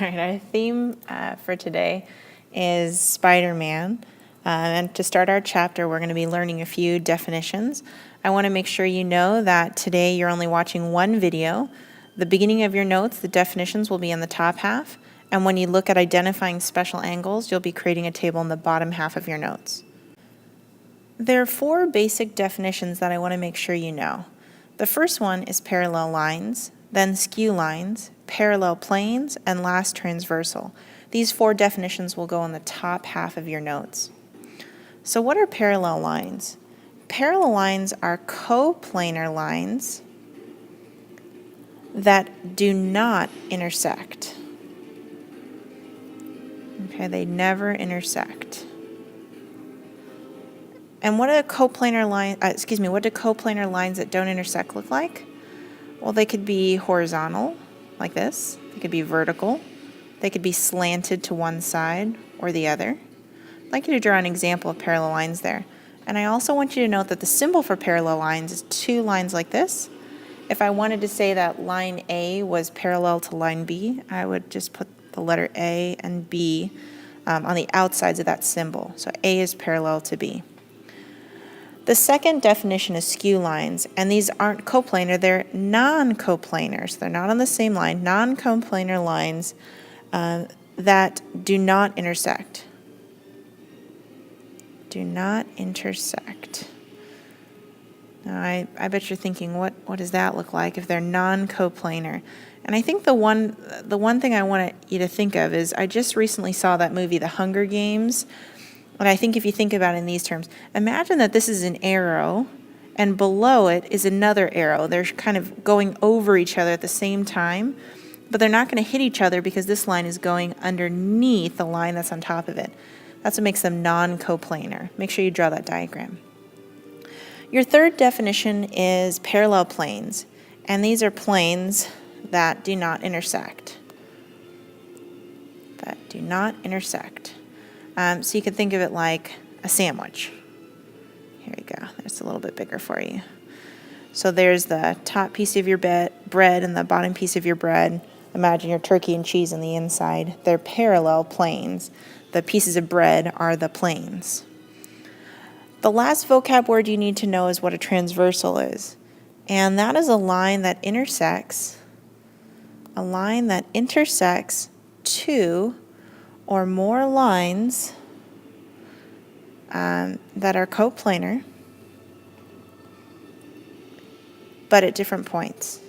right, our theme for today is Spider-Man. And to start our chapter, we're going to be learning a few definitions. I want to make sure you know that today you're only watching one video. The beginning of your notes, the definitions will be in the top half. And when you look at identifying special angles, you'll be creating a table in the bottom half of your notes. There are four basic definitions that I want to make sure you know. The first one is parallel lines, then skew lines, parallel planes, and last transversal. These four definitions will go in the top half of your notes. So what are parallel lines? Parallel lines are coplanar lines that do not intersect. Okay, they never intersect. And what do coplanar lines that don't intersect look like? Well, they could be horizontal, like this. They could be vertical. They could be slanted to one side or the other. I'd like you to draw an example of parallel lines there. And I also want you to note that the symbol for parallel lines is two lines like this. If I wanted to say that line A was parallel to line B, I would just put the letter A and B on the outsides of that symbol. So A is parallel to B. The second definition is skew lines, and these aren't coplanar, they're non-coplanar. So they're not on the same line, non-coplanar lines that do not intersect. Do not intersect. Now, I bet you're thinking, what does that look like if they're non-coplanar? And I think the one thing I want you to think of is I just recently saw that movie, The Hunger Games. And I think if you think about it in these terms, imagine that this is an arrow, and below it is another arrow. They're kind of going over each other at the same time, but they're not going to hit each other because this line is going underneath the line that's on top of it. That's what makes them non-coplanar. Make sure you draw that diagram. Your third definition is parallel planes, and these are planes that do not intersect. That do not intersect. So you could think of it like a sandwich. Here we go. There's a little bit bigger for you. So there's the top piece of your bread and the bottom piece of your bread. Imagine your turkey and cheese on the inside. They're parallel planes. The pieces of bread are the planes. The last vocab word you need to know is what a transversal is. And that is a line that intersects two or more lines that are coplanar, but at different points.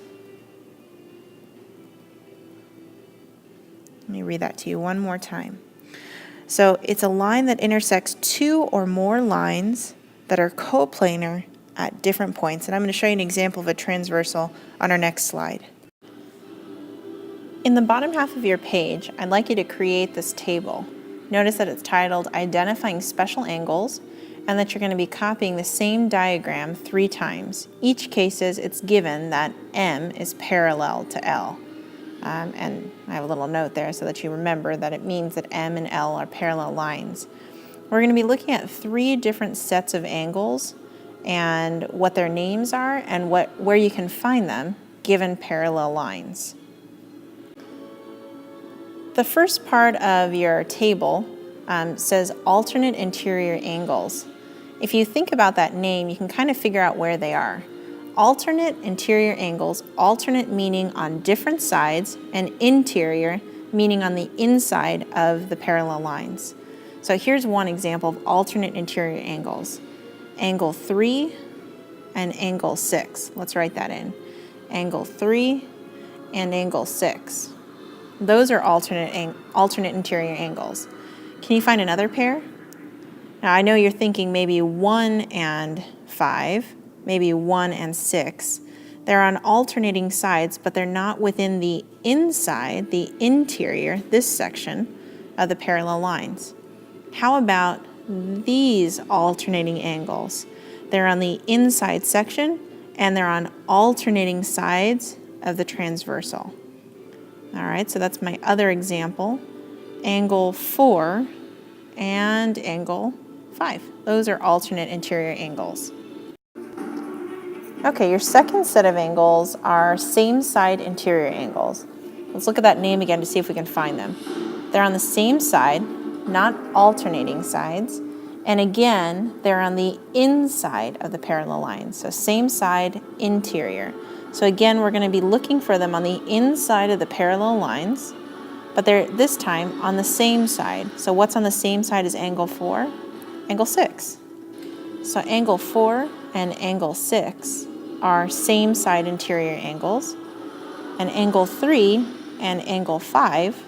Let me read that to you one more time. So it's a line that intersects two or more lines that are coplanar at different points. And I'm going to show you an example of a transversal on our next slide. In the bottom half of your page, I'd like you to create this table. Notice that it's titled Identifying Special Angles, and that you're going to be copying the same diagram 3 times. Each case it's given that M is parallel to L. And I have a little note there so that you remember that it means that M and L are parallel lines. We're going to be looking at 3 different sets of angles and what their names are and where you can find them given parallel lines. The first part of your table says alternate interior angles. If you think about that name, you can kind of figure out where they are. Alternate interior angles, alternate meaning on different sides, and interior meaning on the inside of the parallel lines. So here's one example of alternate interior angles. Angle 3 and angle 6. Let's write that in. Angle 3 and angle 6. Those are alternate interior angles. Can you find another pair? Now I know you're thinking maybe 1 and 5, maybe 1 and 6. They're on alternating sides, but they're not within the inside, the interior, this section of the parallel lines. How about these alternating angles? They're on the inside section, and they're on alternating sides of the transversal. All right, so that's my other example. Angle 4 and angle 5. Those are alternate interior angles. Okay, your second set of angles are same side interior angles. Let's look at that name again to see if we can find them. They're on the same side, not alternating sides. And again, they're on the inside of the parallel lines. So same side, interior. So again, we're going to be looking for them on the inside of the parallel lines, but they're this time on the same side. So what's on the same side as angle 4? Angle 6. So angle 4 and angle 6 are same side interior angles, and angle 3 and angle 5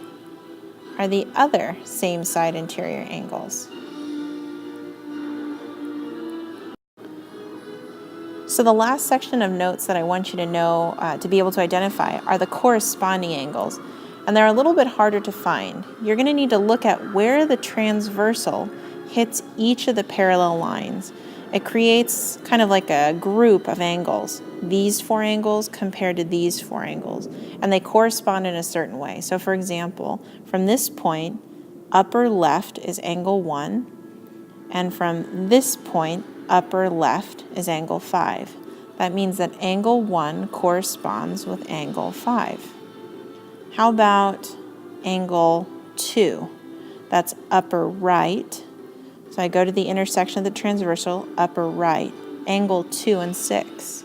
are the other same side interior angles. So the last section of notes that I want you to know to be able to identify are the corresponding angles, and they're a little bit harder to find. You're going to need to look at where the transversal hits each of the parallel lines. It creates kind of like a group of angles, these 4 angles compared to these 4 angles, and they correspond in a certain way. So for example, from this point, upper left is angle 1, and from this point, upper left is angle 5. That means that angle 1 corresponds with angle 5. How about angle 2? That's upper right. So I go to the intersection of the transversal, upper right. Angle 2 and 6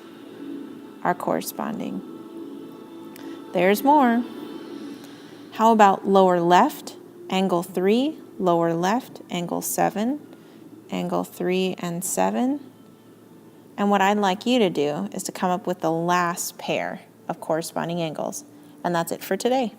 are corresponding. There's more. How about lower left? Angle 3, lower left, angle 7. Angle 3 and 7. And what I'd like you to do is to come up with the last pair of corresponding angles. And that's it for today.